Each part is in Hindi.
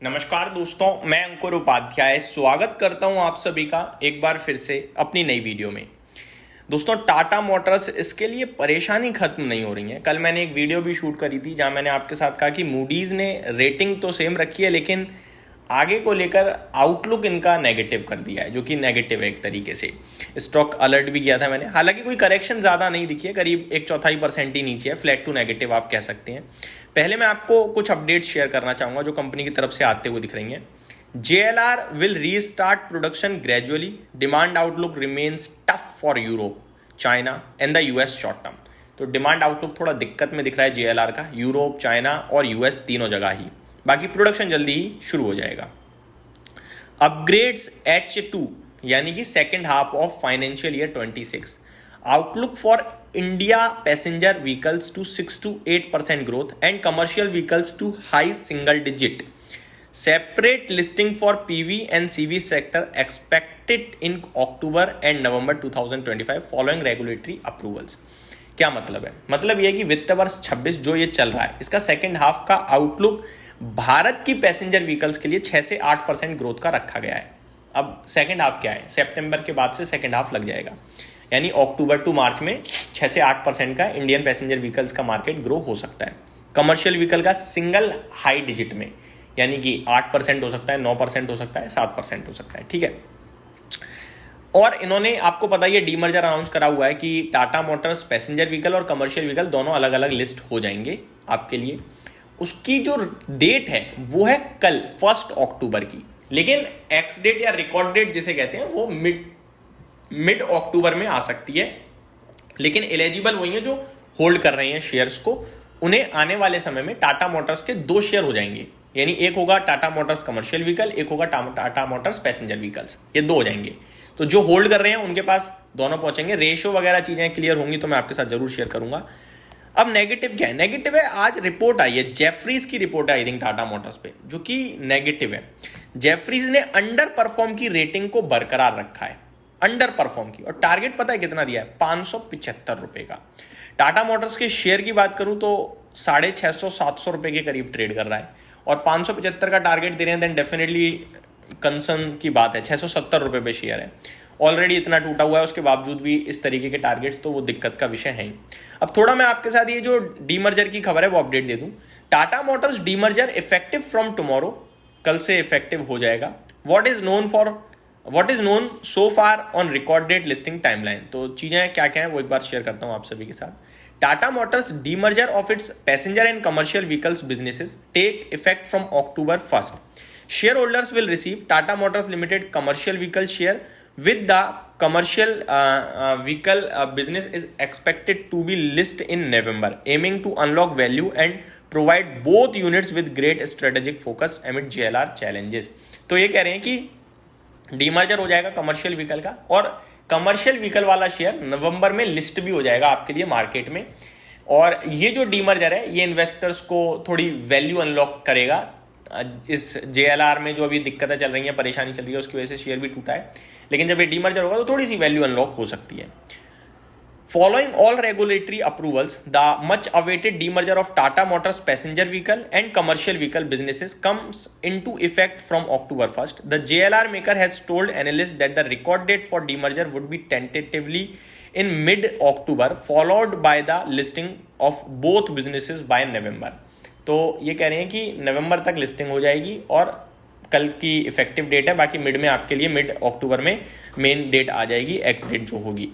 नमस्कार दोस्तों, मैं अंकुर उपाध्याय स्वागत करता हूं आप सभी का एक बार फिर से अपनी नई वीडियो में। दोस्तों, टाटा मोटर्स इसके लिए परेशानी खत्म नहीं हो रही है। कल मैंने एक वीडियो भी शूट करी थी जहां मैंने आपके साथ कहा कि मूडीज ने रेटिंग तो सेम रखी है लेकिन आगे को लेकर आउटलुक इनका नेगेटिव कर दिया है, जो कि नेगेटिव है एक तरीके से। स्टॉक अलर्ट भी किया था मैंने, हालांकि कोई करेक्शन ज़्यादा नहीं दिखी है, करीब 1/4% ही नीचे है, फ्लैट टू नेगेटिव आप कह सकते हैं। पहले मैं आपको कुछ अपडेट्स शेयर करना चाहूँगा जो कंपनी की तरफ से आते हुए दिख रही हैं। JLR will restart production gradually. Demand outlook remains tough for Europe, China and the US short term. तो डिमांड आउटलुक थोड़ा दिक्कत में दिख रहा है JLR का, यूरोप, चाइना और US तीनों जगह ही। बाकी प्रोडक्शन जल्दी ही शुरू हो जाएगा। अपग्रेड्स H2 यानी कि second half of financial year 26। Outlook for India passenger vehicles to 6 to 8% growth and commercial vehicles to high single digit. Separate listing for PV and CV sector expected in October and November 2025 following regulatory approvals। क्या मतलब है? मतलब यह है कि वित्त वर्ष 26 जो ये चल रहा है, इसका सेकेंड हाफ का आउटलुक भारत की पैसेंजर व्हीकल्स के लिए 6 से 8% ग्रोथ का रखा गया है। अब सेकेंड हाफ क्या है? सितंबर के बाद से सेकेंड हाफ लग जाएगा, यानी अक्टूबर टू मार्च में 6 से 8% का इंडियन पैसेंजर व्हीकल्स का मार्केट ग्रो हो सकता है। कमर्शियल व्हीकल का सिंगल हाई डिजिट में, यानी कि 8% हो सकता है, 9% हो सकता है, 7% हो सकता है। ठीक है। और इन्होंने, आपको पता ही है, डीमर्जर अनाउंस करा हुआ है कि टाटा मोटर्स पैसेंजर व्हीकल और कमर्शियल व्हीकल दोनों अलग अलग लिस्ट हो जाएंगे आपके लिए। उसकी जो डेट है वो है कल 1 अक्टूबर की, लेकिन एक्स डेट या रिकॉर्ड डेट जिसे कहते हैं वो मिड अक्टूबर में आ सकती है। लेकिन एलिजिबल वही है जो होल्ड कर रहे हैं शेयर्स को। उन्हें आने वाले समय में टाटा मोटर्स के 2 शेयर हो जाएंगे, यानी एक होगा टाटा मोटर्स कमर्शियल व्हीकल, एक होगा टाटा मोटर्स पैसेंजर व्हीकल्स, ये 2 हो जाएंगे। तो जो होल्ड कर रहे हैं उनके पास दोनों पहुंचेंगे। रेशियो वगैरह चीजें क्लियर होंगी तो मैं आपके साथ जरूर शेयर करूंगा। अब नेगेटिव क्या है? नेगेटिव है, आज रिपोर्ट आई है, जेफरीज की report I think Tata Motors पे, जो कि नेगेटिव है। जेफरीज ने अंडर परफॉर्म की रेटिंग को बरकरार रखा है, अंडर परफॉर्म की, और टारगेट पता है कितना दिया है? 575 रुपए का। टाटा मोटर्स के शेयर की बात करूं तो 650-700 रुपए के करीब ट्रेड कर रहा है, और 575 का टारगेट दे रहे हैं, देन डेफिनेटली कंसर्न की बात है। 670 रुपए पे शेयर है, ऑलरेडी इतना टूटा हुआ है, उसके बावजूद भी इस तरीके के टारगेट्स, तो वो दिक्कत का विषय है ही। अब थोड़ा मैं आपके साथ ये जो डीमर्जर की खबर है वो अपडेट दे दूं। Tata motors demerger effective from tomorrow, कल से इफेक्टिव हो जाएगा। What is known so far on record date listing timeline. तो चीजें क्या क्या है वो एक बार शेयर करता हूं आप सभी के साथ। Tata motors demerger of its passenger and commercial vehicles businesses take effect from October 1st। Shareholders will receive Tata Motors Limited commercial vehicle share with the commercial vehicle business is expected to be listed in November, aiming to unlock value and provide both units with great strategic focus amid JLR challenges। तो ये कह रहे हैं कि डीमर्जर हो जाएगा कमर्शियल व्हीकल का, और कमर्शियल व्हीकल वाला शेयर नवंबर में लिस्ट भी हो जाएगा आपके लिए मार्केट में। और ये जो डीमर्जर है ये इन्वेस्टर्स को थोड़ी वैल्यू अनलॉक करेगा। इस JLR में जो अभी दिक्कतें चल रही हैं, परेशानी चल रही है, उसकी वजह से शेयर भी टूटा है, लेकिन जब ये डीमर्जर होगा तो थोड़ी सी वैल्यू अनलॉक हो सकती है। Following all regulatory approvals, the much awaited demerger of Tata Motors passenger vehicle and commercial vehicle businesses comes into effect from October 1st. The JLR maker has told analysts that the record date for demerger would be tentatively in mid-October, followed by the listing of both businesses by November. तो ये कह रहे हैं कि नवंबर तक लिस्टिंग हो जाएगी और कल की इफेक्टिव डेट है, बाकी मिड में आपके लिए मिड अक्टूबर में मेन डेट आ जाएगी, एक्स डेट जो होगी।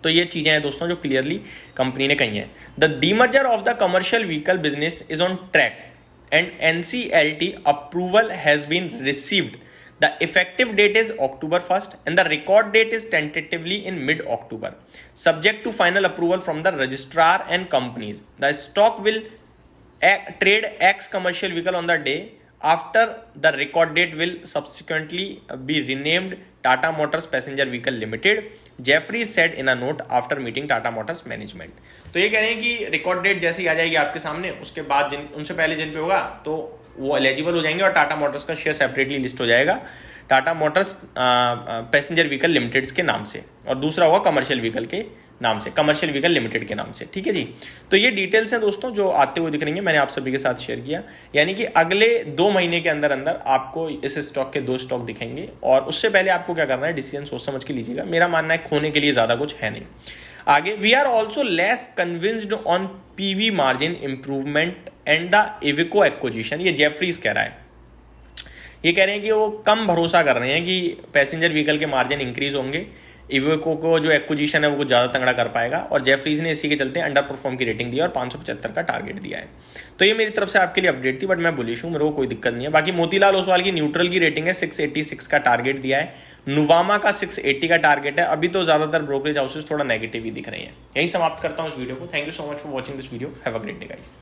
तो ये चीजें हैं दोस्तों जो क्लियरली कंपनी ने कही हैं। The demerger of the commercial vehicle business is on track and NCLT approval has been received. The effective date is October 1st and the record date is tentatively in mid-October, subject to final approval from the registrar and companies. The stock will trade X commercial vehicle on the day after the record date will subsequently be renamed Tata Motors Passenger Vehicle Limited, Jeffrey said in a note after meeting Tata Motors management। तो ये कह रहे हैं कि रिकॉर्ड डेट जैसे ही आ जाएगी आपके सामने, उसके बाद उनसे पहले जिन पे होगा तो वो एलिजिबल हो जाएंगे और टाटा मोटर्स का शेयर सेपरेटली लिस्ट हो जाएगा Tata Motors passenger vehicle limited के नाम से, और दूसरा होगा कमर्शियल व्हीकल के नाम से, कमर्शियल व्हीकल लिमिटेड के नाम से। ठीक है जी, तो ये डिटेल्स हैं दोस्तों जो आते हुए दिख रही हैं, मैंने आप सभी के साथ शेयर किया। यानी कि अगले 2 महीने के अंदर अंदर आपको इस स्टॉक के 2 स्टॉक दिखेंगे, और उससे पहले आपको क्या करना है, डिसीजन सोच समझ के लीजिएगा। मेरा मानना है खोने के लिए ज्यादा कुछ है नहीं। आगे, we are also less convinced on PV margin improvement and the Iveco acquisition. ये जेफरीज कह रहा है, ये कह रहे हैं कि वो कम भरोसा कर रहे हैं कि पैसेंजर व्हीकल के मार्जिन इंक्रीज होंगे, इवेको को जो एक्विजिशन है वो कुछ ज़्यादा तगड़ा कर पाएगा, और जेफरीज ने इसी के चलते अंडर परफॉर्म की रेटिंग दी और 575 का टारगेट दिया है। तो ये मेरी तरफ से आपके लिए अपडेट थी, बट मैं बुलिश हूँ, मेरे को कोई दिक्कत नहीं है। बाकी मोतीलाल ओसवाल की न्यूट्रल की रेटिंग है, 686 का टारगेट दिया है, नुवामा का 680 का टारगेट है। अभी तो ज़्यादातर ब्रोकरेज हाउसेस थोड़ा नेगेटिव ही दिख रहे हैं। यही समाप्त करता हूँ इस वीडियो को। Thank you so much for watching this video. Have a great day guys.